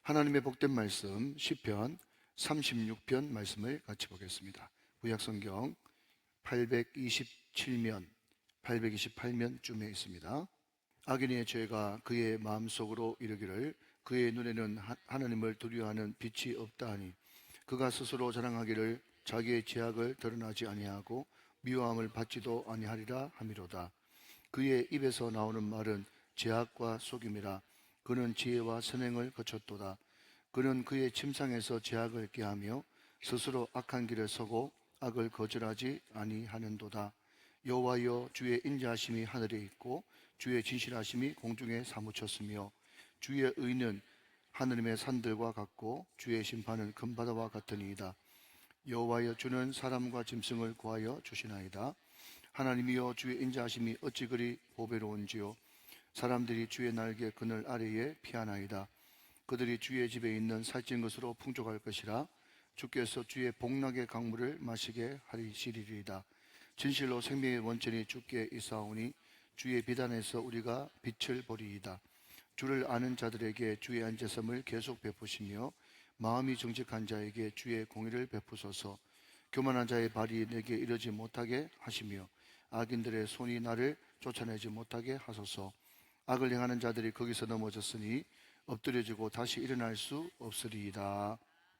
하나님의 복된 말씀 시편 36편 말씀을 같이 보겠습니다. 구약성경 827면 828면쯤에 있습니다. 악인의 죄가 그의 마음속으로 이르기를 그의 눈에는 하나님을 두려워하는 빛이 없다 하니 그가 스스로 자랑하기를 자기의 죄악을 드러나지 아니하고 미워함을 받지도 아니하리라 하미로다. 그의 입에서 나오는 말은 죄악과 속임이라. 그는 지혜와 선행을 거쳤도다. 그는 그의 침상에서 죄악을 깨하며 스스로 악한 길을 서고 악을 거절하지 아니하는도다. 여호와여, 주의 인자하심이 하늘에 있고 주의 진실하심이 공중에 사무쳤으며 주의 의는 하느님의 산들과 같고 주의 심판은 큰 바다와 같으니이다. 여호와여, 주는 사람과 짐승을 구하여 주시나이다. 하나님이여, 주의 인자하심이 어찌 그리 보배로운지요. 사람들이 주의 날개 그늘 아래에 피하나이다. 그들이 주의 집에 있는 살찐 것으로 풍족할 것이라. 주께서 주의 복락의 강물을 마시게 하시리이다. 진실로 생명의 원천이 주께 있사오니 주의 비단에서 우리가 빛을 보리이다. 주를 아는 자들에게 주의 안제섬을 계속 베푸시며 마음이 정직한 자에게 주의 공의를 베푸소서. 교만한 자의 발이 내게 이르지 못하게 하시며 악인들의 손이 나를 쫓아내지 못하게 하소서. 악을 행하는 자들이 거기서 넘어졌으니 엎드려지고 다시 일어날 수 없으리이다.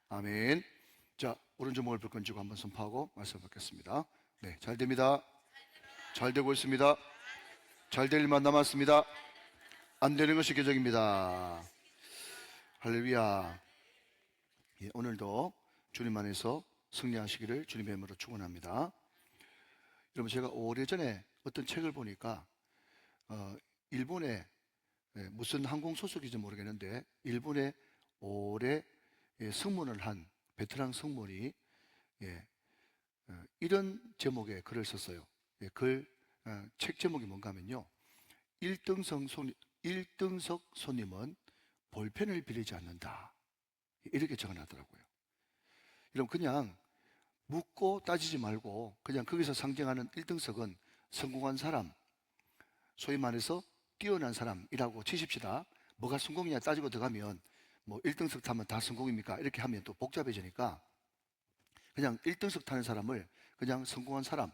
아멘. 자, 오른손목을 불끈 쥐고 한번 선포하고 말씀 받겠습니다. 네, 잘 됩니다. 잘 되고 있습니다. 잘 될 일만 남았습니다. 안 되는 것이 계적입니다. 할렐루야. 예, 오늘도 주님 안에서 승리하시기를 주님의 이름으로 축원합니다. 여러분, 제가 오래전에 어떤 책을 보니까 일본의 무슨 항공 소속인지 모르겠는데 일본에 오래 승무원을 한 베테랑 승무원이 이런 제목의 글을 썼어요. 책 제목이 뭔가 하면요, 1등석 손님은 볼펜을 빌리지 않는다, 이렇게 적어놨더라고요. 여러분, 그냥 묻고 따지지 말고 그냥 거기서 상징하는 1등석은 성공한 사람, 소위 말해서 뛰어난 사람이라고 치십시다. 뭐가 성공이냐 따지고 들어가면 뭐 1등석 타면 다 성공입니까? 이렇게 하면 또 복잡해지니까 그냥 1등석 타는 사람을 그냥 성공한 사람,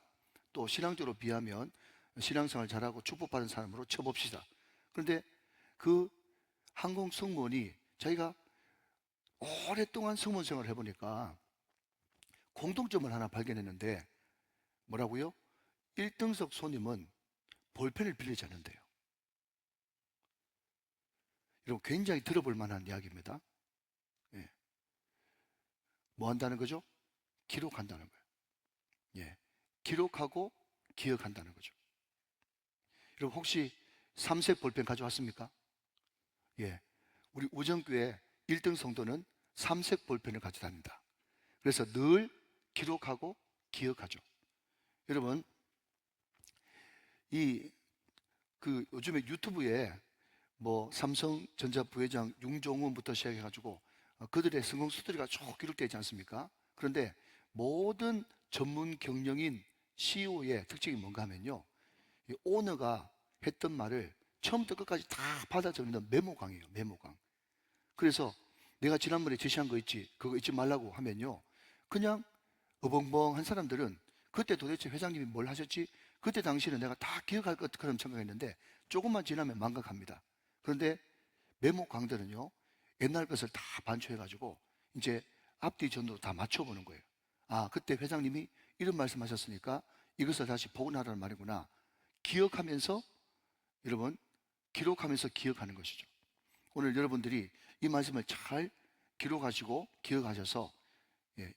또 신앙적으로 비하면 신앙생활 잘하고 축복받은 사람으로 쳐봅시다. 그런데 그 항공 승무원이 자기가 오랫동안 승무원 생활을 해보니까 공통점을 하나 발견했는데 뭐라고요? 1등석 손님은 볼펜을 빌리지 않는데요. 여러분, 굉장히 들어볼 만한 이야기입니다. 예. 뭐 한다는 거죠? 기록한다는 거예요. 예. 기록하고 기억한다는 거죠. 여러분, 혹시 삼색 볼펜 가져왔습니까? 예. 우리 우정교회 1등 성도는 삼색 볼펜을 가져다닙니다. 그래서 늘 기록하고 기억하죠. 여러분, 요즘에 유튜브에 뭐 삼성전자 부회장 윤종훈부터 시작해가지고 그들의 성공 스토리가 쭉 기록되어 있지 않습니까? 그런데 모든 전문 경영인 CEO의 특징이 뭔가 하면요, 이 오너가 했던 말을 처음부터 끝까지 다 받아 적는 메모강이에요. 메모강. 그래서 내가 지난번에 제시한 거 있지, 그거 잊지 말라고 하면요, 그냥 어벙벙한 사람들은 그때 도대체 회장님이 뭘 하셨지? 그때 당시에는 내가 다 기억할 것처럼 생각했는데 조금만 지나면 망각합니다. 그런데 메모 강들은요, 옛날 것을 다 반추해가지고 이제 앞뒤 전도 다 맞춰보는 거예요. 아, 그때 회장님이 이런 말씀 하셨으니까 이것을 다시 복원하라는 말이구나. 기억하면서, 여러분, 기록하면서 기억하는 것이죠. 오늘 여러분들이 이 말씀을 잘 기록하시고 기억하셔서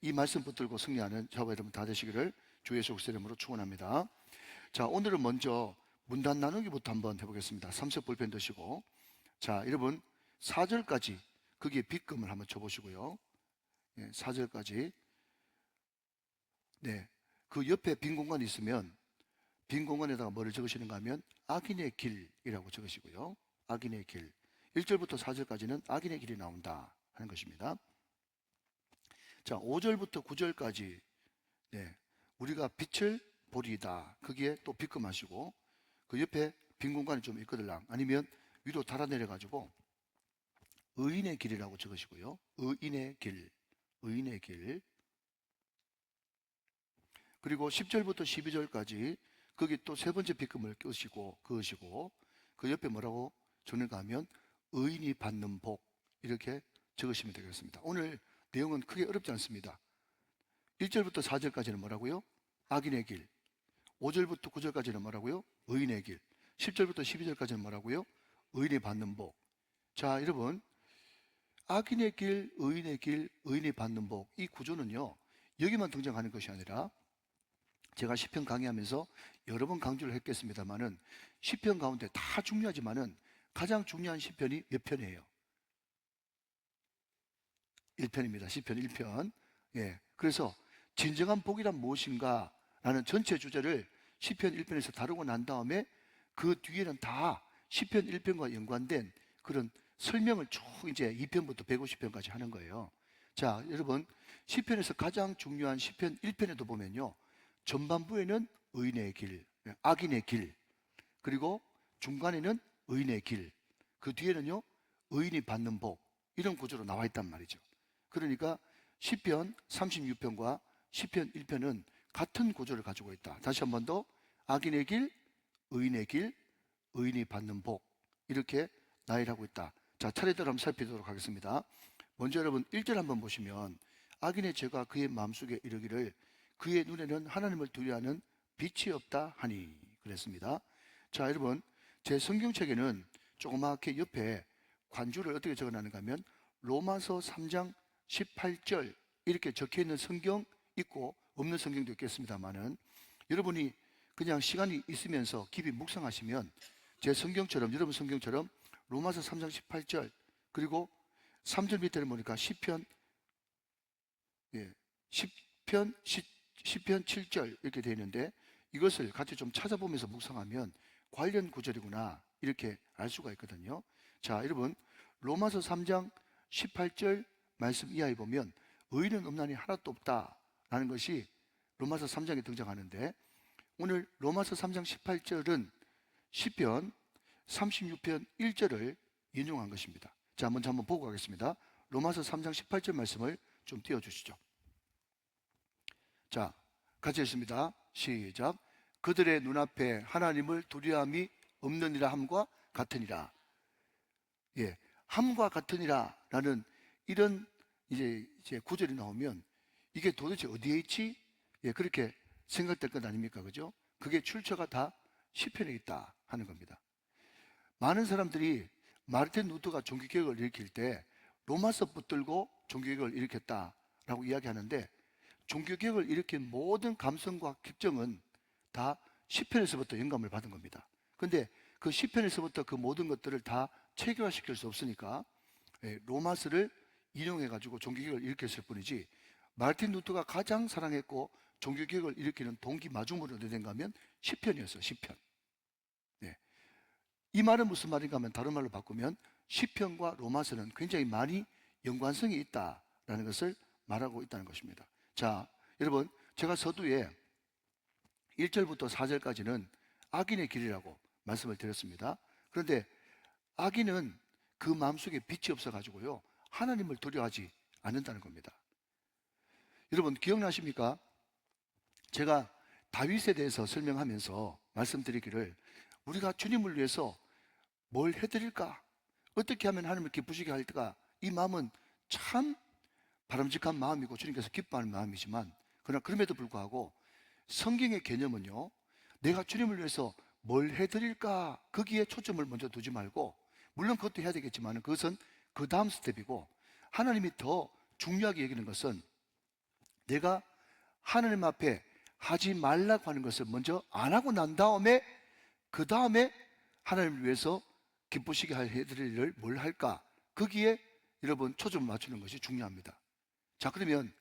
이 말씀 붙들고 승리하는 저와 여러분 다 되시기를 주 예수 그리스도의 이름으로 축원합니다. 자, 오늘은 먼저 문단 나누기부터 한번 해보겠습니다. 삼색 볼펜 드시고, 자, 여러분 4절까지 거기에 빗금을 한번 쳐보시고요. 4절까지. 네, 그 옆에 빈 공간이 있으면 빈 공간에다가 뭐를 적으시는가 하면 악인의 길이라고 적으시고요. 악인의 길. 1절부터 4절까지는 악인의 길이 나온다 하는 것입니다. 자, 5절부터 9절까지 우리가 빛을 보리이다. 거기에 또 빗금하시고 그 옆에 빈 공간이 좀 있거든요. 아니면 위로 달아내려 가지고 의인의 길이라고 적으시고요. 의인의 길, 의인의 길. 그리고 10절부터 12절까지 거기 또 세 번째 빗금을 그으시고 그 옆에 뭐라고 적는가 하면 의인이 받는 복, 이렇게 적으시면 되겠습니다. 오늘 내용은 크게 어렵지 않습니다. 1절부터 4절까지는 뭐라고요? 악인의 길. 5절부터 9절까지는 뭐라고요? 의인의 길. 10절부터 12절까지는 뭐라고요? 의인이 받는 복. 자, 여러분, 악인의 길, 의인의 길, 의인이 받는 복, 이 구조는요, 여기만 등장하는 것이 아니라 제가 시편 강의하면서 여러 번 강조를 했겠습니다만은 시편 가운데 다 중요하지만은 가장 중요한 시편이 몇 편이에요? 1편입니다. 시편 1편. 예. 그래서 진정한 복이란 무엇인가 라는 전체 주제를 시편 1편에서 다루고 난 다음에 그 뒤에는 다 시편 1편과 연관된 그런 설명을 쭉 이제 2편부터 150편까지 하는 거예요. 자, 여러분, 시편에서 가장 중요한 시편 1편에도 보면요, 전반부에는 의인의 길, 악인의 길, 그리고 중간에는 의인의 길, 그 뒤에는요, 의인이 받는 복, 이런 구조로 나와 있단 말이죠. 그러니까 시편 36편과 시편 1편은 같은 구조를 가지고 있다. 다시 한 번 더, 악인의 길, 의인의 길, 의인이 받는 복, 이렇게 나열하고 있다. 자, 차례대로 한번 살피도록 하겠습니다. 먼저 여러분 1절 한번 보시면 악인의 죄가 그의 마음속에 이르기를 그의 눈에는 하나님을 두려워하는 빛이 없다 하니, 그랬습니다. 자, 여러분, 제 성경책에는 조그맣게 옆에 관주를 어떻게 적어놨는가 하면 로마서 3장 18절 이렇게 적혀있는 성경 있고 없는 성경도 있겠습니다만은 여러분이 그냥 시간이 있으면서 깊이 묵상하시면 제 성경처럼, 여러분 성경처럼 로마서 3장 18절 그리고 3절 밑에를 보니까 시편 7절 이렇게 되어 있는데 이것을 같이 좀 찾아보면서 묵상하면 관련 구절이구나 이렇게 알 수가 있거든요. 자, 여러분, 로마서 3장 18절 말씀 이하에 보면 의인은 없나니 하나도 없다라는 것이 로마서 3장에 등장하는데 오늘 로마서 3장 18절은 시편 36편 1절을 인용한 것입니다. 자, 먼저 한번 보고 가겠습니다. 로마서 3장 18절 말씀을 좀 띄워주시죠. 자, 같이 읽습니다. 시작. 그들의 눈앞에 하나님을 두려움이 없느니라 함과 같으니라. 예, 함과 같으니라 라는 이런 이제 구절이 나오면 이게 도대체 어디에 있지? 예, 그렇게 생각될 것 아닙니까? 그죠? 그게 출처가 다 시편에 있다 하는 겁니다. 많은 사람들이 마르틴 루터가 종교개혁을 일으킬 때 로마서 붙들고 종교개혁을 일으켰다라고 이야기하는데 종교개혁을 일으킨 모든 감성과 격정은 다 시편에서부터 영감을 받은 겁니다. 그런데 그 시편에서부터 그 모든 것들을 다 체계화시킬 수 없으니까 로마서를 인용해가지고 종교개혁을 일으켰을 뿐이지 마르틴 루터가 가장 사랑했고 종교개혁을 일으키는 동기 마중물이 어디 된가 하면 시편이었어요. 시편. 네. 이 말은 무슨 말인가 하면 다른 말로 바꾸면 시편과 로마서는 굉장히 많이 연관성이 있다라는 것을 말하고 있다는 것입니다. 자, 여러분, 제가 서두에 1절부터 4절까지는 악인의 길이라고 말씀을 드렸습니다. 그런데 악인은 그 마음속에 빛이 없어가지고요 하나님을 두려워하지 않는다는 겁니다. 여러분 기억나십니까? 제가 다윗에 대해서 설명하면서 말씀드리기를 우리가 주님을 위해서 뭘 해드릴까? 어떻게 하면 하나님을 기쁘시게 할까? 이 마음은 참 바람직한 마음이고 주님께서 기뻐하는 마음이지만 그러나 그럼에도 불구하고 성경의 개념은요 내가 주님을 위해서 뭘 해드릴까? 거기에 초점을 먼저 두지 말고 물론 그것도 해야 되겠지만 그것은 그 다음 스텝이고 하나님이 더 중요하게 여기는 것은 내가 하나님 앞에 하지 말라고 하는 것을 먼저 안 하고 난 다음에 그 다음에 하나님을 위해서 기쁘시게 해드릴 일을 뭘 할까? 거기에 여러분 초점을 맞추는 것이 중요합니다. 자, 그러면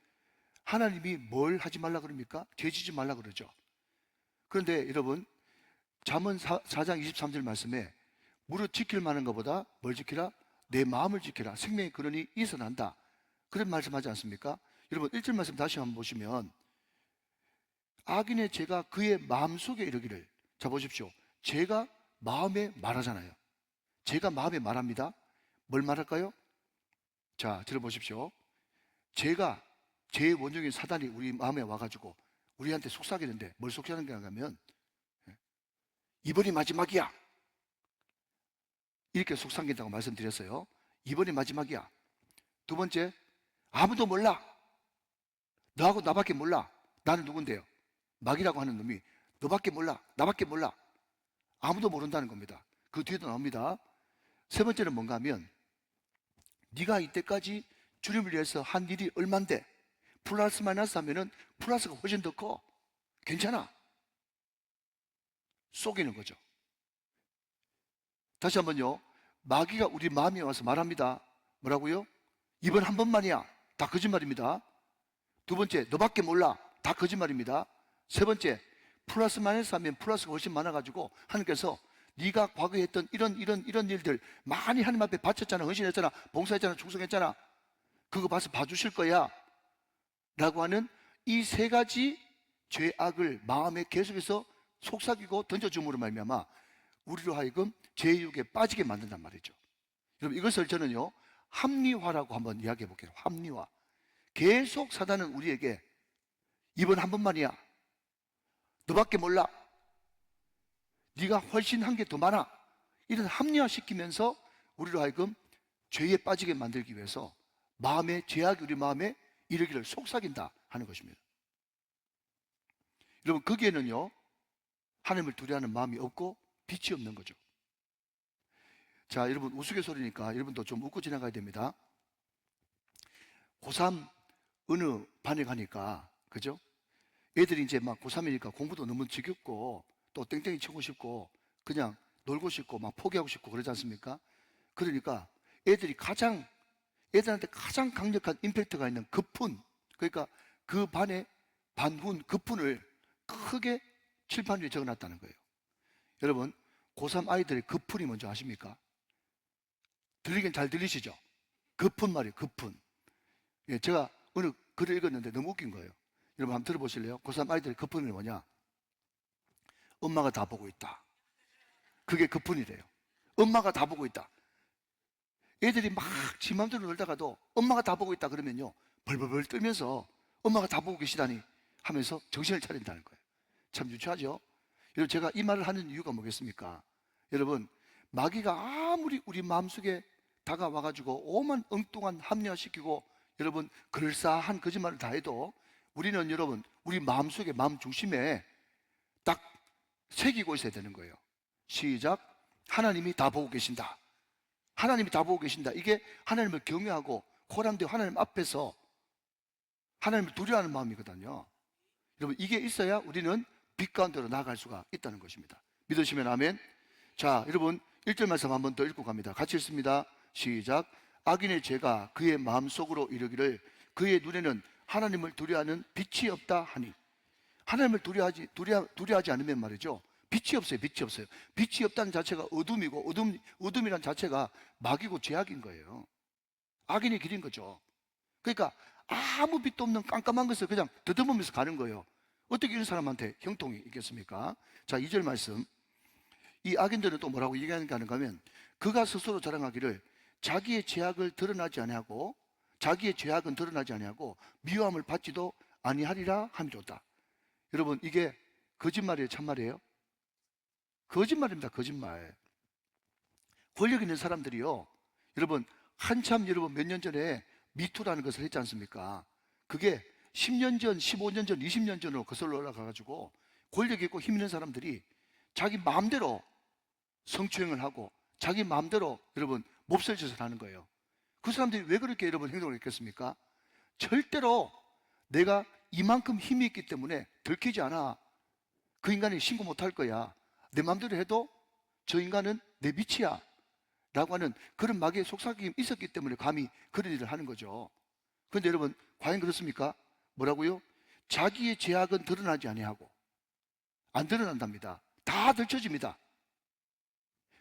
하나님이 뭘 하지 말라 그럽니까? 죄 지지 말라 그러죠. 그런데 여러분 잠언 4장 23절 말씀에 무릇 지킬 만한 것보다 뭘 지키라? 내 마음을 지키라. 생명의 근원이 있어 난다. 그런 말씀하지 않습니까? 여러분 1절 말씀 다시 한번 보시면 악인의 죄가 그의 마음속에 이르기를. 자, 보십시오. 죄가 마음에 말하잖아요. 죄가 마음에 말합니다. 뭘 말할까요? 자, 들어보십시오. 제 원흉인 사단이 우리 마음에 와가지고 우리한테 속삭이는데 뭘 속삭이는가 하면 이번이 마지막이야. 이렇게 속삭인다고 말씀드렸어요. 이번이 마지막이야. 두 번째, 아무도 몰라. 너하고 나밖에 몰라. 나는 누군데요? 마귀라고 하는 놈이 너밖에 몰라. 나밖에 몰라. 아무도 모른다는 겁니다. 그 뒤에도 나옵니다. 세 번째는 뭔가 하면 네가 이때까지 주님을 위해서 한 일이 얼만데 플러스 마이너스 하면은 플러스가 훨씬 더 커. 괜찮아. 속이는 거죠. 다시 한번요. 마귀가 우리 마음에 와서 말합니다. 뭐라고요? 이번 한 번만이야. 다 거짓말입니다. 두 번째, 너밖에 몰라. 다 거짓말입니다. 세 번째, 플러스 마이너스 하면 플러스가 훨씬 많아가지고 하나님께서 네가 과거에 했던 이런 일들 많이 하나님 앞에 바쳤잖아, 헌신했잖아, 봉사했잖아, 충성했잖아. 그거 봐주실 거야. 라고 하는 이 세 가지 죄악을 마음에 계속해서 속삭이고 던져줌으로 말미암아 우리로 하여금 죄유혹에 빠지게 만든단 말이죠. 여러분, 이것을 저는요 합리화라고 한번 이야기해 볼게요. 합리화. 계속 사단은 우리에게 이번 한 번만이야. 너밖에 몰라. 네가 훨씬 한 게 더 많아. 이런 합리화시키면서 우리로 하여금 죄에 빠지게 만들기 위해서 마음의 죄악이 우리 마음에 이르기를 속삭인다 하는 것입니다. 여러분, 거기에는요 하나님을 두려워하는 마음이 없고 빛이 없는 거죠. 자, 여러분, 우스갯소리니까 여러분도 좀 웃고 지나가야 됩니다. 고3 어느 반에 가니까, 그죠? 애들이 이제 막 고3이니까 공부도 너무 지겹고 또 땡땡이 치고 싶고 그냥 놀고 싶고 막 포기하고 싶고 그러지 않습니까? 그러니까 애들한테 가장 강력한 임팩트가 있는 급훈, 그러니까 그 반의 반훈 급훈을 크게 칠판 위에 적어놨다는 거예요. 여러분, 고3 아이들의 급훈이 뭔지 아십니까? 들리긴 잘 들리시죠? 급훈 말이에요. 급훈. 예, 제가 어느 글을 읽었는데 너무 웃긴 거예요. 여러분 한번 들어보실래요? 고3 아이들의 급훈이 뭐냐? 엄마가 다 보고 있다. 그게 급훈이래요. 엄마가 다 보고 있다. 애들이 막 지 맘대로 놀다가도 엄마가 다 보고 있다 그러면요 벌벌벌 떨면서 엄마가 다 보고 계시다니 하면서 정신을 차린다는 거예요. 참 유치하죠? 여러분, 제가 이 말을 하는 이유가 뭐겠습니까? 여러분, 마귀가 아무리 우리 마음속에 다가와가지고 오만 엉뚱한 합리화시키고 여러분 그럴싸한 거짓말을 다 해도 우리는 여러분 우리 마음속에 마음 중심에 딱 새기고 있어야 되는 거예요. 시작. 하나님이 다 보고 계신다. 하나님이 다 보고 계신다. 이게 하나님을 경외하고 코람되어 하나님 앞에서 하나님을 두려워하는 마음이거든요. 여러분, 이게 있어야 우리는 빛 가운데로 나아갈 수가 있다는 것입니다. 믿으시면 아멘. 자, 여러분 1절 말씀 한 번 더 읽고 갑니다. 같이 읽습니다. 시작. 악인의 죄가 그의 마음속으로 이르기를 그의 눈에는 하나님을 두려워하는 빛이 없다 하니. 하나님을 두려워하지 않으면 말이죠 빛이 없어요. 빛이 없어요. 빛이 없다는 자체가 어둠이고 어둠이란 자체가 마귀고 죄악인 거예요. 악인의 길인 거죠. 그러니까 아무 빛도 없는 깜깜한 것을 그냥 더듬으면서 가는 거예요. 어떻게 이런 사람한테 형통이 있겠습니까? 자, 2절 말씀. 이 악인들은 또 뭐라고 얘기하는가 하면 그가 스스로 자랑하기를 자기의 죄악을 드러나지 아니하고 자기의 죄악은 드러나지 아니하고 미워함을 받지도 아니하리라 함이로다. 여러분, 이게 거짓말이에요, 참말이에요? 거짓말입니다. 거짓말. 권력 있는 사람들이요 여러분 한참 여러분 몇 년 전에 미투라는 것을 했지 않습니까? 그게 10년 전, 15년 전, 20년 전으로 거슬러 올라가가지고 권력 있고 힘 있는 사람들이 자기 마음대로 성추행을 하고 자기 마음대로 여러분 몹쓸 짓을 하는 거예요. 그 사람들이 왜 그렇게 여러분 행동을 했겠습니까? 절대로 내가 이만큼 힘이 있기 때문에 들키지 않아. 그 인간이 신고 못할 거야. 내 마음대로 해도 저 인간은 내 빛이야 라고 하는 그런 마귀의 속삭임이 있었기 때문에 감히 그런 일을 하는 거죠. 그런데 여러분, 과연 그렇습니까? 뭐라고요? 자기의 죄악은 드러나지 아니하고 안 드러난답니다. 다 들춰집니다.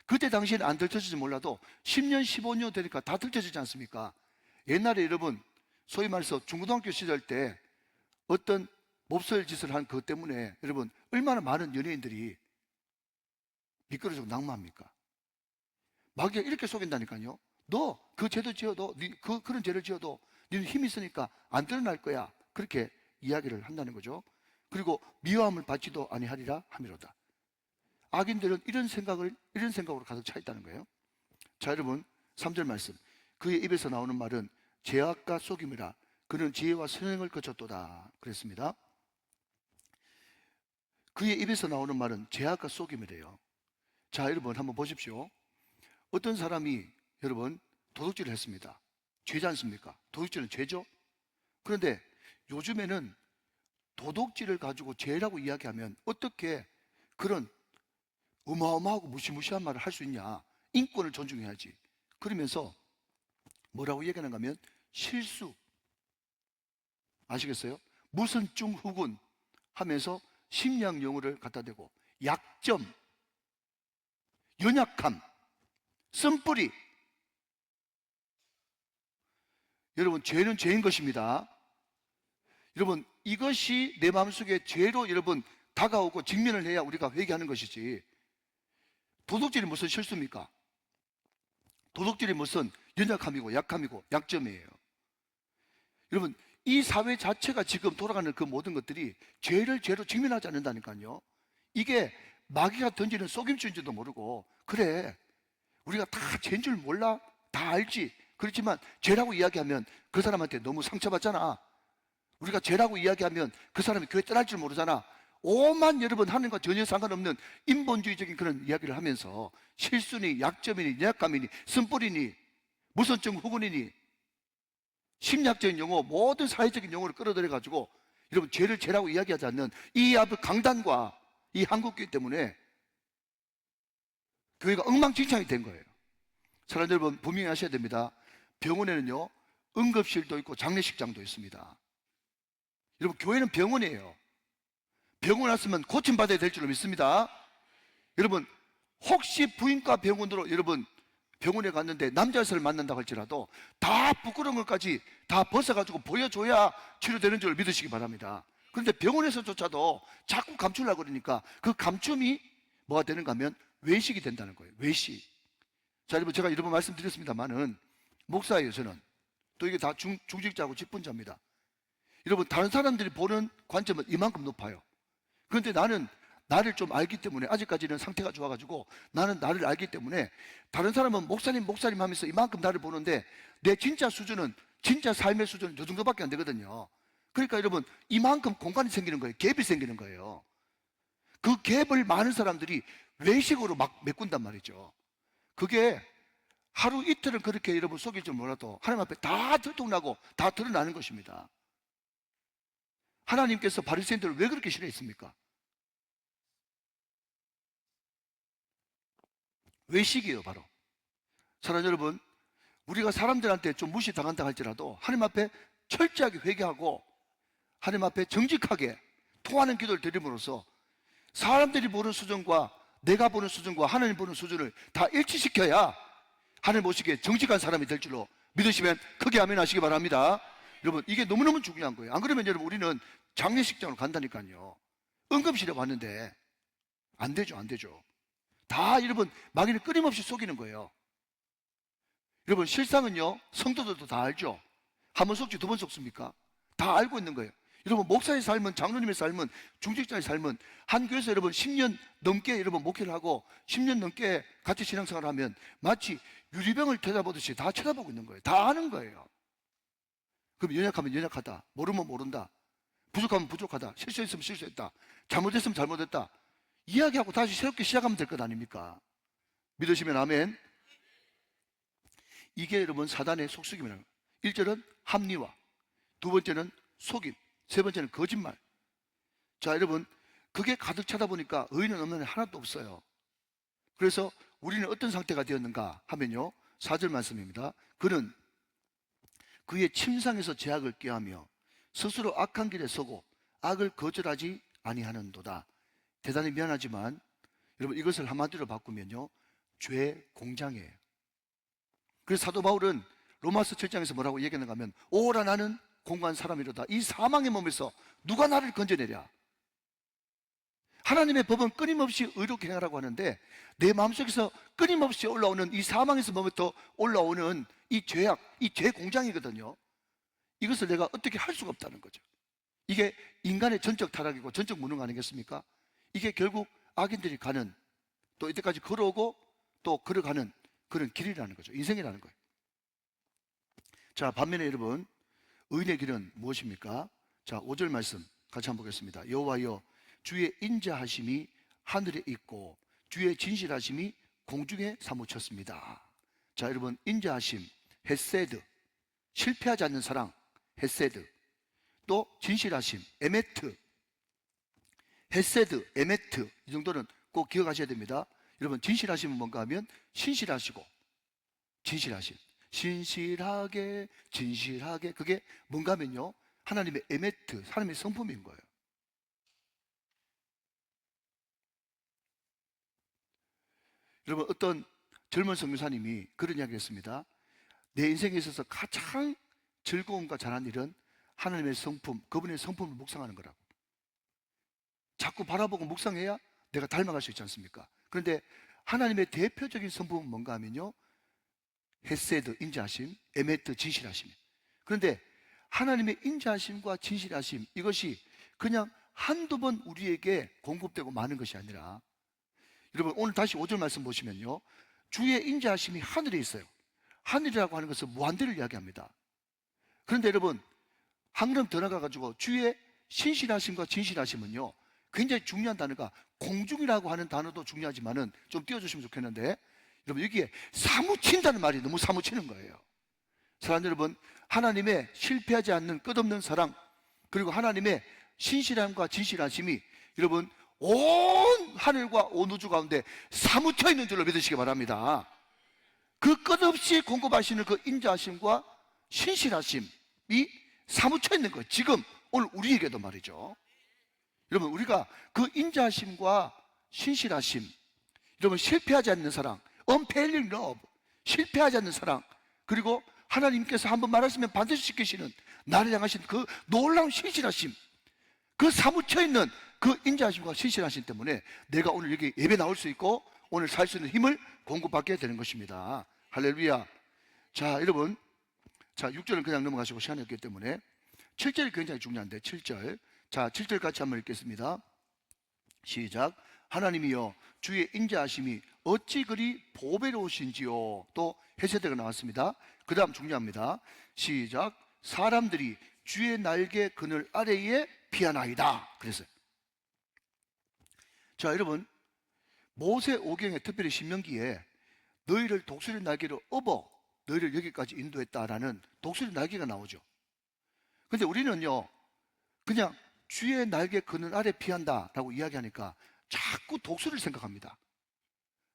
그때 당시에는 안 들춰질지 몰라도 10년, 15년 되니까 다 들춰지지 않습니까? 옛날에 여러분 소위 말해서 중고등학교 시절 때 어떤 몹쓸 짓을 한 그것 때문에 여러분 얼마나 많은 연예인들이 미끄러지고 낙마합니까? 마귀가 이렇게 속인다니까요. 너 그 죄도 지어도 그런 죄를 지어도 너는 힘이 있으니까 안 드러날 거야. 그렇게 이야기를 한다는 거죠. 그리고 미워함을 받지도 아니하리라 하미로다. 악인들은 이런 생각으로 가득 차 있다는 거예요. 자, 여러분 3절 말씀. 그의 입에서 나오는 말은 죄악과 속임이라. 그는 지혜와 선행을 거쳤도다. 그랬습니다. 그의 입에서 나오는 말은 죄악과 속임이래요. 자, 여러분 한번 보십시오. 어떤 사람이 여러분 도둑질을 했습니다. 죄지 않습니까? 도둑질은 죄죠. 그런데 요즘에는 도둑질을 가지고 죄라고 이야기하면 어떻게 그런 어마어마하고 무시무시한 말을 할 수 있냐. 인권을 존중해야지. 그러면서 뭐라고 얘기하는가 하면 실수, 아시겠어요? 무슨 중후군 하면서 심리학 용어를 갖다 대고 약점, 연약함, 쓴뿌리. 여러분 죄는 죄인 것입니다. 여러분 이것이 내 마음속에 죄로 여러분 다가오고 직면을 해야 우리가 회개하는 것이지, 도둑질이 무슨 실수입니까? 도둑질이 무슨 연약함이고 약함이고 약점이에요. 여러분 이 사회 자체가 지금 돌아가는 그 모든 것들이 죄를 죄로 직면하지 않는다니까요. 이게 마귀가 던지는 속임수인지도 모르고, 그래 우리가 다 죄인 줄 몰라? 다 알지. 그렇지만 죄라고 이야기하면 그 사람한테 너무 상처받잖아. 우리가 죄라고 이야기하면 그 사람이 교회 떠날 줄 모르잖아. 오만 여러분 하나님과 전혀 상관없는 인본주의적인 그런 이야기를 하면서 실수니 약점이니 연약감이니 쓴뿌리니 무슨 증후군이니 심리학적인 용어, 모든 사회적인 용어를 끌어들여 가지고 여러분 죄를 죄라고 이야기하지 않는 이 강단과 이 한국교회 때문에 교회가 엉망진창이 된 거예요. 사랑하는 여러분, 분명히 하셔야 됩니다. 병원에는요 응급실도 있고 장례식장도 있습니다. 여러분 교회는 병원이에요. 병원 왔으면 고침받아야 될 줄로 믿습니다. 여러분 혹시 부인과 병원으로 여러분 병원에 갔는데 남자 의사를 만난다고 할지라도 다 부끄러운 것까지 다 벗어가지고 보여줘야 치료되는 줄 믿으시기 바랍니다. 그런데 병원에서조차도 자꾸 감추려고 그러니까 그 감춤이 뭐가 되는가 하면 외식이 된다는 거예요. 외식. 자, 여러분 제가 여러 번 말씀드렸습니다만은 목사예요. 저는 또 이게 다 중직자고 직분자입니다. 여러분 다른 사람들이 보는 관점은 이만큼 높아요. 그런데 나는 나를 좀 알기 때문에, 아직까지는 상태가 좋아가지고 나는 나를 알기 때문에 다른 사람은 목사님 하면서 이만큼 나를 보는데 내 진짜 수준은, 진짜 삶의 수준은 이 정도밖에 안 되거든요. 그러니까 여러분 이만큼 공간이 생기는 거예요. 갭이 생기는 거예요. 그 갭을 많은 사람들이 외식으로 막 메꾼단 말이죠. 그게 하루 이틀은 그렇게 여러분 속일 줄 몰라도 하나님 앞에 다 들통나고 다 드러나는 것입니다. 하나님께서 바리새인들을 왜 그렇게 싫어했습니까? 외식이에요, 바로. 사랑하는 여러분, 우리가 사람들한테 좀 무시당한다 할지라도 하나님 앞에 철저하게 회개하고 하나님 앞에 정직하게 통하는 기도를 드림으로써 사람들이 보는 수준과 내가 보는 수준과 하나님 보는 수준을 다 일치시켜야 하나님 보시기에 정직한 사람이 될 줄로 믿으시면 크게 아멘 하시기 바랍니다. 여러분 이게 너무너무 중요한 거예요. 안 그러면 여러분 우리는 장례식장으로 간다니까요. 응급실에 왔는데 안 되죠. 다 여러분 마귀는 끊임없이 속이는 거예요. 여러분 실상은요 성도들도 다 알죠. 한 번 속지 두 번 속습니까? 다 알고 있는 거예요. 여러분 목사의 삶은, 장로님의 삶은, 중직자의 삶은 한 교회에서 여러분 10년 넘게 여러분 목회를 하고 10년 넘게 같이 신앙생활을 하면 마치 유리병을 쳐다보듯이 다 쳐다보고 있는 거예요. 다 아는 거예요. 그럼 연약하면 연약하다, 모르면 모른다, 부족하면 부족하다, 실수했으면 실수했다, 잘못했으면 잘못했다 이야기하고 다시 새롭게 시작하면 될 것 아닙니까? 믿으시면 아멘. 이게 여러분 사단의 속수기입니다. 1절은 합리화, 두 번째는 속임, 세 번째는 거짓말. 자, 여러분 그게 가득 차다 보니까 의인은 없는 애 하나도 없어요. 그래서 우리는 어떤 상태가 되었는가 하면요 4절 말씀입니다. 그는 그의 침상에서 죄악을 꾀하며 스스로 악한 길에 서고 악을 거절하지 아니하는도다. 대단히 미안하지만 여러분 이것을 한마디로 바꾸면요 죄 공장이에요. 그래서 사도 바울은 로마서 7장에서 뭐라고 얘기하는가 하면 오라 나는 공고한 사람이로다. 이 사망의 몸에서 누가 나를 건져내랴. 하나님의 법은 끊임없이 의롭게 행하라고 하는데 내 마음속에서 끊임없이 올라오는 이 사망에서부터 올라오는 이 죄악, 이 죄 공장이거든요. 이것을 내가 어떻게 할 수가 없다는 거죠. 이게 인간의 전적 타락이고 전적 무능 아니겠습니까? 이게 결국 악인들이 가는, 또 이때까지 걸어오고 또 걸어가는 그런 길이라는 거죠. 인생이라는 거예요. 자, 반면에 여러분, 의인의 길은 무엇입니까? 자, 5절 말씀 같이 한번 보겠습니다. 여호와여, 주의 인자하심이 하늘에 있고 주의 진실하심이 공중에 사무쳤습니다. 자, 여러분, 인자하심, 헤세드, 실패하지 않는 사랑, 헤세드, 또 진실하심, 에메트, 헤세드, 에메트, 이 정도는 꼭 기억하셔야 됩니다. 여러분, 진실하심은 뭔가 하면 신실하시고, 진실하심, 신실하게, 진실하게, 그게 뭔가 하면요, 하나님의 에메트, 하나님의 성품인 거예요. 여러분, 어떤 젊은 선교사님이 그런 이야기를 했습니다. 내 인생에 있어서 가장 즐거움과 잘한 일은 하나님의 성품, 그분의 성품을 묵상하는 거라고. 자꾸 바라보고 묵상해야 내가 닮아갈 수 있지 않습니까? 그런데 하나님의 대표적인 성품은 뭔가 하면요, 헤세드, 인자하심, 에메트, 진실하심. 그런데 하나님의 인자하심과 진실하심, 이것이 그냥 한두 번 우리에게 공급되고 마는 것이 아니라, 여러분, 오늘 다시 5절 말씀 보시면요, 주의 인자하심이 하늘에 있어요. 하늘이라고 하는 것은 무한대를 이야기합니다. 그런데 여러분, 한 걸음 더 나가가지고 주의 신실하심과 진실하심은요, 굉장히 중요한 단어가, 공중이라고 하는 단어도 중요하지만은 좀 띄워주시면 좋겠는데, 여러분, 여기에 사무친다는 말이 너무 사무치는 거예요. 사랑하는 여러분, 하나님의 실패하지 않는 끝없는 사랑, 그리고 하나님의 신실함과 진실하심이 여러분 온 하늘과 온 우주 가운데 사무쳐 있는 줄로 믿으시기 바랍니다. 그 끝없이 공급하시는 그 인자하심과 신실하심이 사무쳐 있는 거예요. 지금 오늘 우리에게도 말이죠. 여러분, 우리가 그 인자하심과 신실하심, 여러분, 실패하지 않는 사랑, unfailing love, 실패하지 않는 사랑, 그리고 하나님께서 한번 말하시면 반드시 지키시는 나를 향하신 그 놀라운 신실하심, 그 사무쳐 있는 그 인자하심과 신실하심 때문에 내가 오늘 여기 예배 나올 수 있고 오늘 살 수 있는 힘을 공급받게 되는 것입니다. 할렐루야. 자, 여러분, 자, 6절은 그냥 넘어가시고 시간이 없기 때문에 7절이 굉장히 중요한데, 7절. 자, 7절 같이 한번 읽겠습니다. 시작. 하나님이여, 주의 인자하심이 어찌 그리 보배로우신지요. 또 헤세드가 나왔습니다. 그 다음 중요합니다. 시작. 사람들이 주의 날개 그늘 아래에 피하나이다. 그랬어요. 자, 여러분, 모세 오경에, 특별히 신명기에 너희를 독수리 날개로 업어 너희를 여기까지 인도했다라는 독수리 날개가 나오죠. 근데 우리는요, 그냥 주의 날개 그늘 아래 피한다라고 이야기하니까 자꾸 독수리를 생각합니다.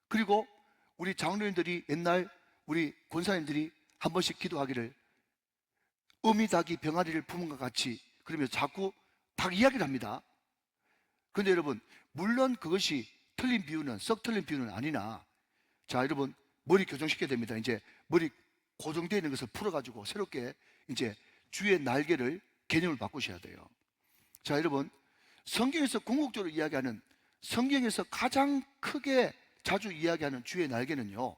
그리고 우리 장로님들이, 옛날 우리 권사님들이 한 번씩 기도하기를 어미닭이 병아리를 품은 것 같이, 그러면서 자꾸 닭 이야기를 합니다. 그런데 여러분, 물론 그것이 틀린 비유는, 썩 틀린 비유는 아니나, 자, 여러분, 머리 교정시켜야 됩니다. 이제 머리 고정되어 있는 것을 풀어가지고 새롭게 이제 주의 날개를 개념을 바꾸셔야 돼요. 자, 여러분, 성경에서 궁극적으로 이야기하는, 성경에서 가장 크게 자주 이야기하는 주의 날개는요,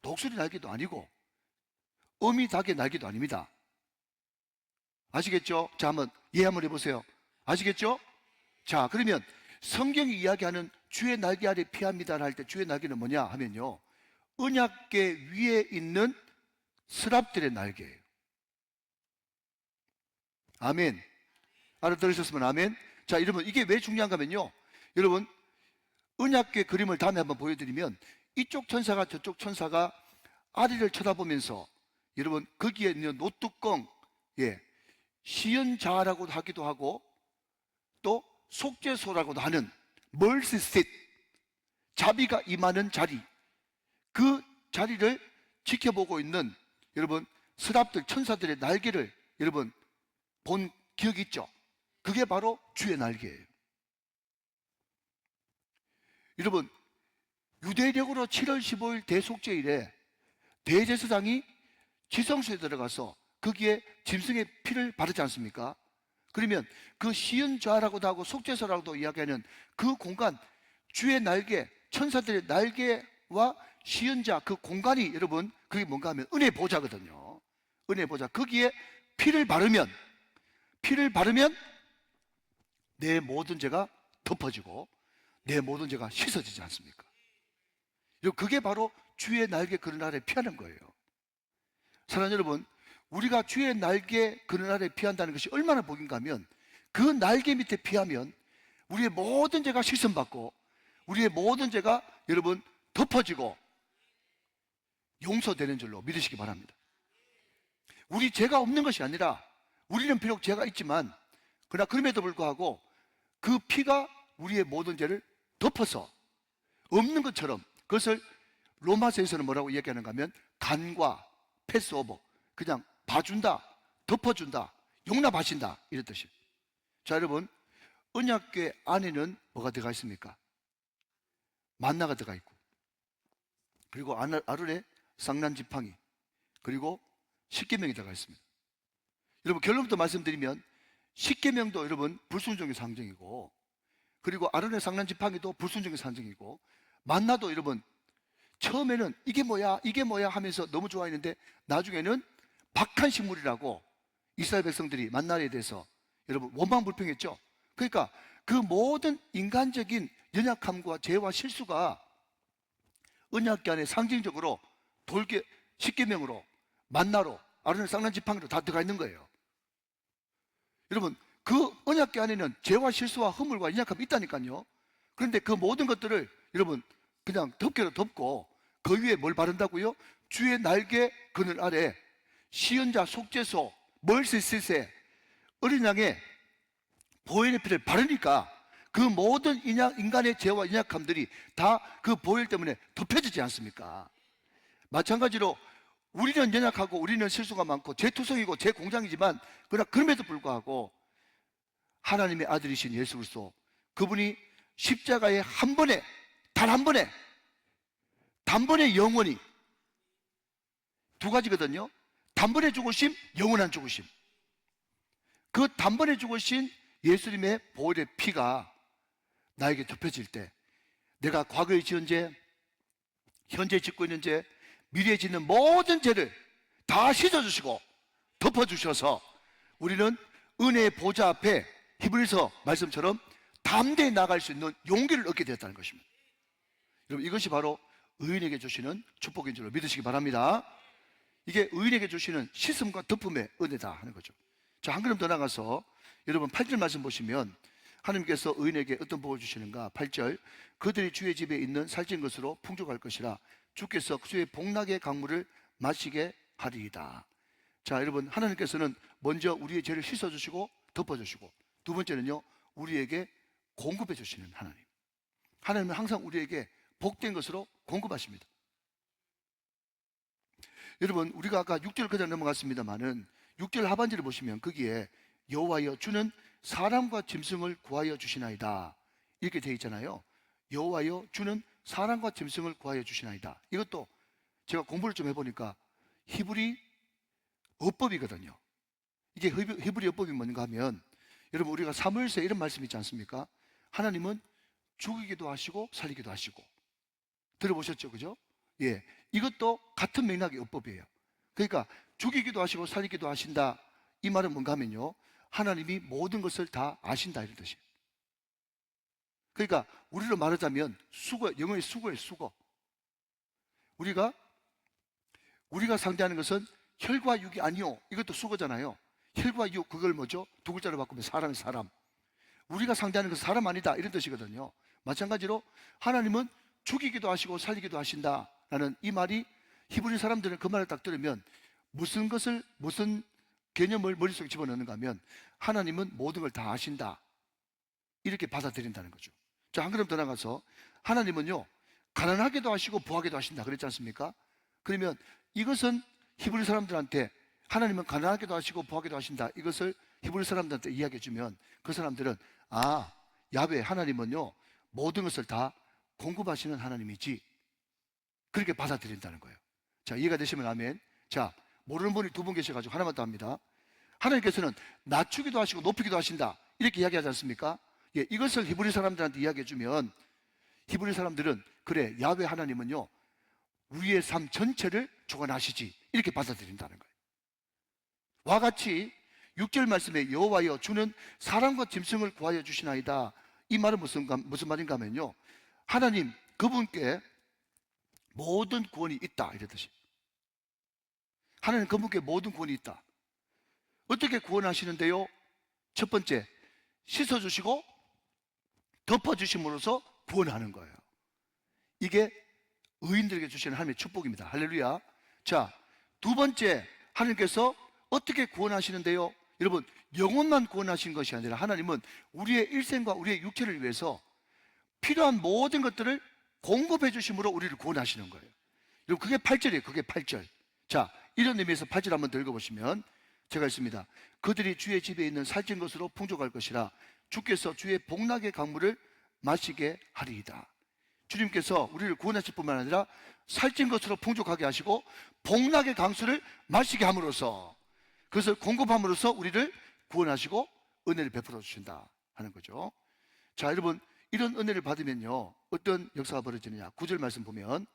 독수리 날개도 아니고 어미 닭의 날개도 아닙니다. 아시겠죠? 자, 한번 이해 한번 해보세요. 아시겠죠? 자, 그러면 성경이 이야기하는 주의 날개 아래 피합니다 할 때 주의 날개는 뭐냐 하면요, 언약궤 위에 있는 스랍들의 날개예요. 아멘. 알아들으셨으면 아멘. 자, 여러분, 이게 왜 중요한가 하면요, 여러분, 언약궤 그림을 다음에 한번 보여드리면 이쪽 천사가 저쪽 천사가 아리를 쳐다보면서, 여러분, 거기에 있는 노뚜껑, 예, 시연자라고도 하기도 하고 또 속죄소라고도 하는 멀시싯, 자비가 임하는 자리, 그 자리를 지켜보고 있는 여러분 스랍들, 천사들의 날개를 여러분 본 기억이 있죠? 그게 바로 주의 날개예요. 여러분, 유대력으로 7월 15일 대속죄일에 대제사장이 지성소에 들어가서 거기에 짐승의 피를 바르지 않습니까? 그러면 그 시은좌라고도 하고 속죄소라고도 이야기하는 그 공간, 주의 날개, 천사들의 날개와 시은좌, 그 공간이 여러분 그게 뭔가 하면 은혜 보좌거든요. 은혜 보좌. 거기에 피를 바르면 내 모든 죄가 덮어지고 내 모든 죄가 씻어지지 않습니까? 그게 바로 주의 날개 그늘 아래 피하는 거예요. 사랑하는 여러분, 우리가 주의 날개 그늘 아래 피한다는 것이 얼마나 복인가 하면, 그 날개 밑에 피하면 우리의 모든 죄가 씻음받고 우리의 모든 죄가 여러분 덮어지고 용서되는 줄로 믿으시기 바랍니다. 우리 죄가 없는 것이 아니라, 우리는 비록 죄가 있지만 그러나 그럼에도 불구하고 그 피가 우리의 모든 죄를 덮어서 없는 것처럼, 그것을 로마서에서는 뭐라고 얘기하는가 하면 간과 패스오버, 그냥 봐준다, 덮어준다, 용납하신다, 이런 뜻이에요. 자, 여러분, 언약궤 안에는 뭐가 들어가 있습니까? 만나가 들어가 있고, 그리고 아론의 상난 지팡이, 그리고 십계명이 들어가 있습니다. 여러분, 결론부터 말씀드리면 십계명도 여러분 불순종의 상징이고, 그리고 아론의 상난 지팡이도 불순종의 상징이고, 만나도 여러분 처음에는 이게 뭐야 이게 뭐야 하면서 너무 좋아했는데 나중에는 박한 식물이라고 이스라엘 백성들이 만나에 대해서 여러분 원망불평했죠. 그러니까 그 모든 인간적인 연약함과 죄와 실수가 언약궤 안에 상징적으로 돌개, 십계명으로, 만나로, 아론의 쌍난지팡이로 다 들어가 있는 거예요. 여러분, 그 언약궤 안에는 죄와 실수와 허물과 연약함이 있다니까요. 그런데 그 모든 것들을 여러분 그냥 덮개로 덮고 그 위에 뭘 바른다고요? 주의 날개 그늘 아래 시은자, 속죄소, 멀시스세, 어린 양의 보혈의 피를 바르니까 그 모든 인간의 죄와 연약함들이 다 그 보혈 때문에 덮여지지 않습니까? 마찬가지로 우리는 연약하고 우리는 실수가 많고 죄투성이고 죄공장이지만, 그러나 그럼에도 불구하고 하나님의 아들이신 예수 그리스도, 그분이 십자가에 한 번에, 단 한 번에, 단번에 영원히, 두 가지거든요. 단번에 죽으심, 영원한 죽으심. 그 단번에 죽으신 예수님의 보혈의 피가 나에게 덮여질 때, 내가 과거에 지은 죄, 현재 짓고 있는 죄, 미래에 짓는 모든 죄를 다 씻어주시고 덮어주셔서 우리는 은혜의 보좌 앞에 히브리서 말씀처럼 담대히 나갈 수 있는 용기를 얻게 되었다는 것입니다. 여러분, 이것이 바로 의인에게 주시는 축복인 줄로 믿으시기 바랍니다. 이게 의인에게 주시는 씻음과 덮음의 은혜다 하는 거죠. 자, 한 걸음 더 나가서 여러분 8절 말씀 보시면 하나님께서 의인에게 어떤 복을 주시는가? 8절, 그들이 주의 집에 있는 살찐 것으로 풍족할 것이라 주께서 주의 복락의 강물을 마시게 하리이다. 자, 여러분, 하나님께서는 먼저 우리의 죄를 씻어주시고 덮어주시고, 두 번째는요, 우리에게 공급해 주시는 하나님. 하나님은 항상 우리에게 복된 것으로 공급하십니다. 여러분, 우리가 아까 6절 그냥 넘어갔습니다만은 6절 하반절을 보시면 거기에 여호와여 주는 사람과 짐승을 구하여 주시나이다, 이렇게 되어 있잖아요. 여호와여 주는 사람과 짐승을 구하여 주시나이다. 이것도 제가 공부를 좀 해보니까 히브리 어법이거든요. 이게 히브리 어법이 뭔가 하면, 여러분, 우리가 사무엘서에 이런 말씀 있지 않습니까? 하나님은 죽이기도 하시고 살리기도 하시고. 들어보셨죠? 그죠? 예, 이것도 같은 맥락의 어법이에요. 그러니까 죽이기도 하시고 살리기도 하신다, 이 말은 뭔가 하면요, 하나님이 모든 것을 다 아신다, 이런 뜻이에요. 그러니까 우리로 말하자면 수거, 영어의 수거예요. 수거. 우리가 상대하는 것은 혈과 육이 아니요, 이것도 수거잖아요. 혈과 육, 그걸 뭐죠? 두 글자로 바꾸면 사람이 사람. 우리가 상대하는 것은 사람 아니다, 이런 뜻이거든요. 마찬가지로 하나님은 죽이기도 하시고 살리기도 하신다라는 이 말이, 히브리 사람들은 그 말을 딱 들으면 무슨 개념을 머릿속에 집어넣는가 하면, 하나님은 모든 걸 다 아신다, 이렇게 받아들인다는 거죠. 자, 한 걸음 더 나가서 하나님은요, 가난하게도 하시고 부하게도 하신다 그랬지 않습니까? 그러면 이것은 히브리 사람들한테, 하나님은 가난하게도 하시고 부하게도 하신다, 이것을 히브리 사람들한테 이야기해 주면 그 사람들은, 아, 야훼 하나님은요 모든 것을 다 공급하시는 하나님이지, 그렇게 받아들인다는 거예요. 자, 이해가 되시면 아멘. 자, 모르는 분이 두 분 계셔가지고 하나만 더 합니다. 하나님께서는 낮추기도 하시고 높이기도 하신다, 이렇게 이야기하지 않습니까? 예, 이것을 히브리 사람들한테 이야기해 주면 히브리 사람들은 그래, 야훼 하나님은요 우리의 삶 전체를 주관하시지, 이렇게 받아들인다는 거예요. 와 같이 6절 말씀에 여호와여 주는 사람과 짐승을 구하여 주시나이다, 이 말은 무슨 말인가 하면요, 하나님 그분께 모든 구원이 있다, 이러듯이. 하나님 그분께 모든 구원이 있다. 어떻게 구원하시는데요? 첫 번째, 씻어주시고 덮어주심으로써 구원하는 거예요. 이게 의인들에게 주시는 하나님의 축복입니다. 할렐루야. 자, 두 번째, 하나님께서 어떻게 구원하시는데요? 여러분, 영혼만 구원하신 것이 아니라 하나님은 우리의 일생과 우리의 육체를 위해서 필요한 모든 것들을 공급해 주심으로 우리를 구원하시는 거예요. 여러분, 그게 8절이에요. 그게 8절. 자, 이런 의미에서 8절 한번 더 읽어보시면 제가 있습니다. 그들이 주의 집에 있는 살찐 것으로 풍족할 것이라 주께서 주의 복락의 강물을 마시게 하리이다. 주님께서 우리를 구원하실 뿐만 아니라 살찐 것으로 풍족하게 하시고 복락의 강수를 마시게 함으로써, 그것을 공급함으로써 우리를 구원하시고 은혜를 베풀어 주신다 하는 거죠. 자, 여러분, 이런 은혜를 받으면요 어떤 역사가 벌어지느냐. 9절 말씀 보면,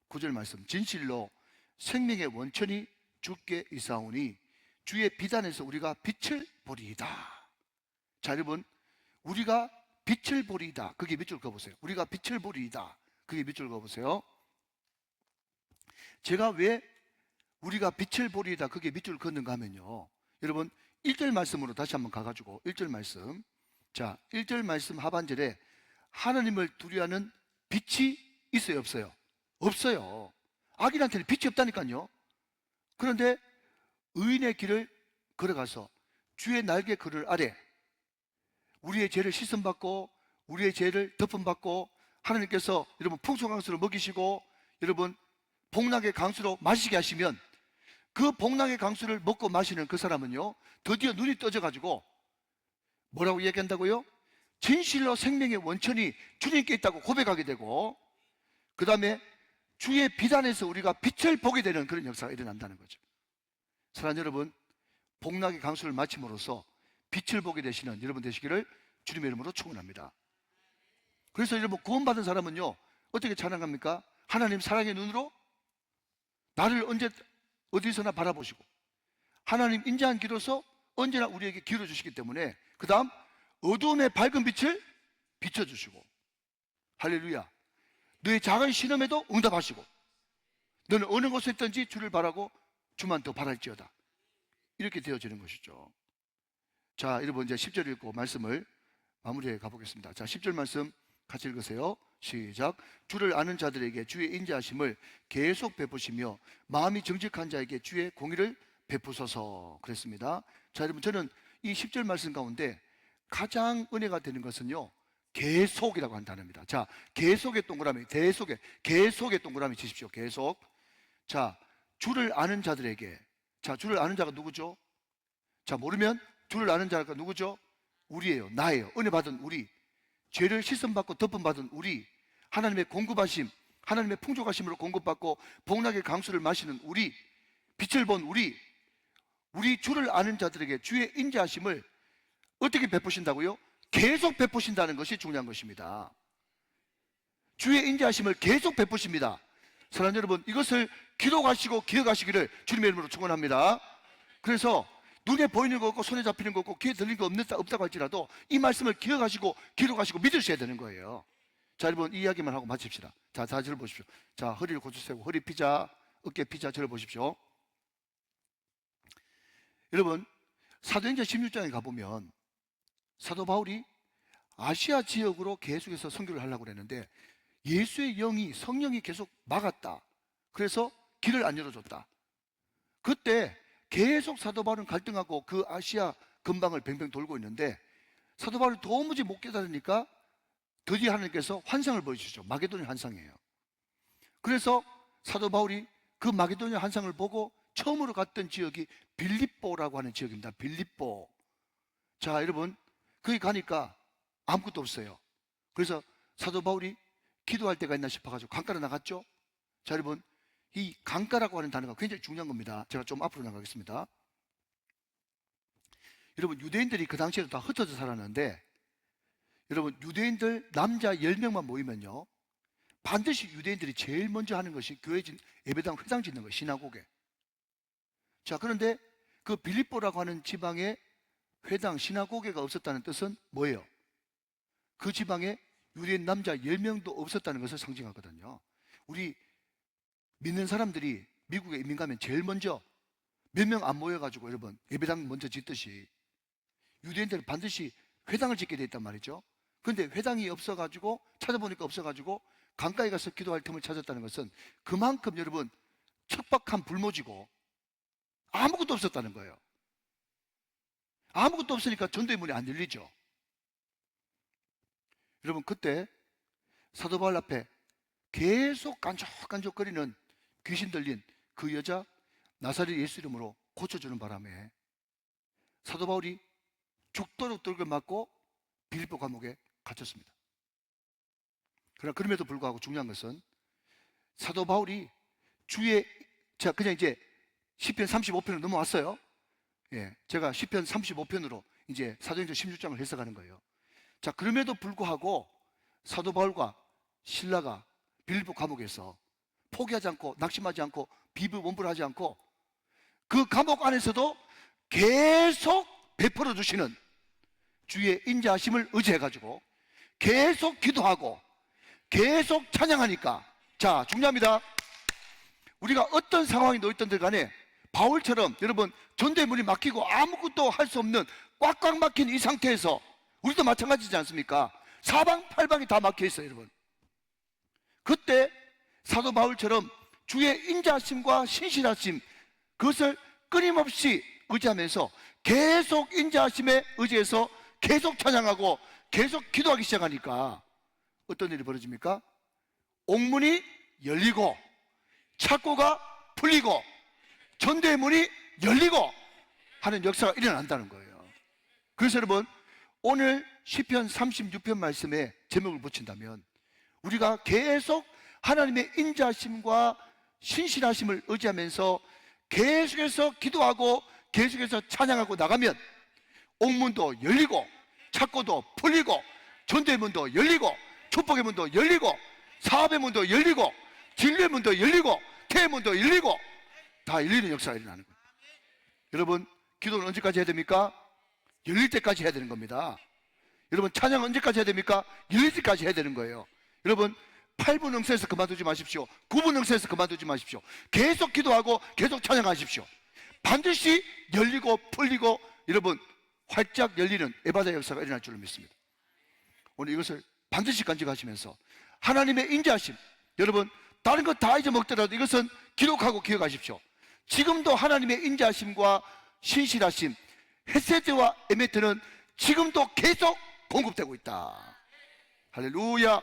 9절 말씀, 진실로 생명의 원천이 주께 있사오니 주의 비단에서 우리가 빛을 보리이다. 자, 여러분, 우리가 빛을 보리이다, 그게 몇 줄 그어보세요. 우리가 빛을 보리이다, 그게 몇 줄 그어보세요. 제가 왜 우리가 빛을 보리이다 그게 몇 줄 그었는가 하면요, 여러분 1절 말씀으로 다시 한번 가가지고 1절 말씀, 자 1절 말씀 하반절에 하나님을 두려워하는 빛이 있어요, 없어요? 없어요. 악인한테는 빛이 없다니까요. 그런데 의인의 길을 걸어가서 주의 날개 그늘 아래 우리의 죄를 씻음받고 우리의 죄를 덮음받고 하나님께서 여러분 풍성강수를 먹이시고 여러분 복락의 강수로 마시게 하시면, 그 복락의 강수를 먹고 마시는 그 사람은요 드디어 눈이 떠져가지고 뭐라고 얘기한다고요? 진실로 생명의 원천이 주님께 있다고 고백하게 되고, 그 다음에 주의 비단에서 우리가 빛을 보게 되는 그런 역사가 일어난다는 거죠. 사랑하는 여러분, 복락의 강수를 마침으로써 빛을 보게 되시는 여러분 되시기를 주님의 이름으로 축원합니다. 그래서 여러분 구원받은 사람은요 어떻게 찬양합니까? 하나님 사랑의 눈으로 나를 언제 어디서나 바라보시고 하나님 인자한 기로서 언제나 우리에게 기울여 주시기 때문에, 그 다음 어두움의 밝은 빛을 비춰주시고, 할렐루야, 너의 작은 신음에도 응답하시고 너는 어느 곳에 있든지 주를 바라고 주만 더 바랄지어다, 이렇게 되어지는 것이죠. 자, 여러분 이제 10절 읽고 말씀을 마무리해 가보겠습니다. 자, 10절 말씀 같이 읽으세요. 시작. 주를 아는 자들에게 주의 인자하심을 계속 베푸시며 마음이 정직한 자에게 주의 공의를 베푸소서, 그랬습니다. 자, 여러분 저는 이 10절 말씀 가운데 가장 은혜가 되는 것은요 계속이라고 한 단어입니다. 자, 계속의 동그라미, 대속의, 계속의 동그라미 치십시오. 계속. 자, 주를 아는 자들에게, 자, 주를 아는 자가 누구죠? 자, 모르면 주를 아는 자가 누구죠? 우리예요. 나예요. 은혜 받은 우리, 죄를 씻음받고 덮음받은 우리, 하나님의 공급하심, 하나님의 풍족하심으로 공급받고 복락의 강수를 마시는 우리, 빛을 본 우리 주를 아는 자들에게 주의 인자하심을 어떻게 베푸신다고요? 계속 베푸신다는 것이 중요한 것입니다. 주의 인자하심을 계속 베푸십니다. 사랑하는 여러분, 이것을 기록하시고 기억하시기를 주님의 이름으로 축원합니다. 그래서 눈에 보이는 거 없고 손에 잡히는 거 없고 귀에 들리는 거 없다고 할지라도 이 말씀을 기억하시고 기록하시고 믿으셔야 되는 거예요. 자, 여러분 이 이야기만 하고 마칩시다. 자, 다 저를 보십시오. 자, 허리를 고쳐 세우고 허리 피자, 어깨 피자, 저를 보십시오. 여러분 사도행전 16장에 가보면 사도 바울이 아시아 지역으로 계속해서 선교를 하려고 그랬는데 예수의 영이, 성령이 계속 막았다. 그래서 길을 안 열어줬다. 그때 계속 사도 바울은 갈등하고 그 아시아 근방을 뱅뱅 돌고 있는데 사도 바울이 도무지 못 깨달으니까 드디어 하나님께서 환상을 보여주시죠. 마게도냐 환상이에요. 그래서 사도 바울이 그 마게도냐 환상을 보고 처음으로 갔던 지역이 빌립보라고 하는 지역입니다. 빌립보. 자, 여러분 거기 가니까 아무것도 없어요. 그래서 사도 바울이 기도할 때가 있나 싶어가지고 강가로 나갔죠. 자, 여러분 이 강가라고 하는 단어가 굉장히 중요한 겁니다. 제가 좀 앞으로 나가겠습니다. 여러분, 유대인들이 그 당시에도 다 흩어져 살았는데, 여러분, 유대인들 남자 10명만 모이면요, 반드시 유대인들이 제일 먼저 하는 것이 교회 예배당 회당 짓는 거예요. 시나고게. 자, 그런데 그 빌립보라고 하는 지방에 회당 시나고게가 없었다는 뜻은 뭐예요? 그 지방에 유대인 남자 10명도 없었다는 것을 상징하거든요. 우리 믿는 사람들이 미국에 이민 가면 제일 먼저 몇 명 안 모여가지고 여러분 예배당 먼저 짓듯이 유대인들은 반드시 회당을 짓게 돼 있단 말이죠. 그런데 회당이 없어가지고 찾아보니까 없어가지고 강가에 가서 기도할 틈을 찾았다는 것은 그만큼 여러분 척박한 불모지고 아무것도 없었다는 거예요. 아무것도 없으니까 전도의 문이 안 열리죠. 여러분, 그때 사도 바울 앞에 계속 깐족깐족거리는 귀신 들린 그 여자 나사렛 예수 이름으로 고쳐주는 바람에 사도 바울이 죽도록 돌을 맞고 빌립보 감옥에 갇혔습니다. 그러나 그럼에도 불구하고 중요한 것은 사도 바울이 자, 그냥 이제 시편 35편으로 넘어왔어요. 예, 제가 시편 35편으로 이제 사도행전 16장을 해석하는 거예요. 자, 그럼에도 불구하고 사도 바울과 실라가 빌립보 감옥에서 포기하지 않고 낙심하지 않고 비비원불하지 않고 그 감옥 안에서도 계속 베풀어 주시는 주의 인자하심을 의지해가지고 계속 기도하고 계속 찬양하니까, 자, 중요합니다. 우리가 어떤 상황에 놓였던들 간에 바울처럼 여러분 전도의 문이 막히고 아무것도 할 수 없는 꽉꽉 막힌 이 상태에서 우리도 마찬가지지 않습니까? 사방팔방이 다 막혀 있어요, 여러분. 그때 사도 바울처럼 주의 인자하심과 신실하심, 그것을 끊임없이 의지하면서 계속 인자하심에 의지해서 계속 찬양하고 계속 기도하기 시작하니까 어떤 일이 벌어집니까? 옥문이 열리고 착고가 풀리고 전도의 문이 열리고 하는 역사가 일어난다는 거예요. 그래서 여러분, 오늘 시편 36편 말씀에 제목을 붙인다면 우리가 계속 하나님의 인자하심과 신실하심을 의지하면서 계속해서 기도하고 계속해서 찬양하고 나가면 옥문도 열리고 착고도 풀리고 전도의 문도 열리고 축복의 문도 열리고 사업의 문도 열리고 진리의 문도 열리고 태의 문도 열리고 다 열리는 역사가 일어나는 거예요. 여러분, 기도는 언제까지 해야 됩니까? 열릴 때까지 해야 되는 겁니다. 여러분, 찬양 언제까지 해야 됩니까? 열릴 때까지 해야 되는 거예요. 여러분, 8분 응세에서 그만두지 마십시오. 9분 응세에서 그만두지 마십시오. 계속 기도하고 계속 찬양하십시오. 반드시 열리고 풀리고 여러분 활짝 열리는 에바다 역사가 일어날 줄로 믿습니다. 오늘 이것을 반드시 간직하시면서 하나님의 인자하심, 여러분 다른 것 다 잊어먹더라도 이것은 기록하고 기억하십시오. 지금도 하나님의 인자하심과 신실하심, 헤세드와 에메트는 지금도 계속 공급되고 있다. 할렐루야.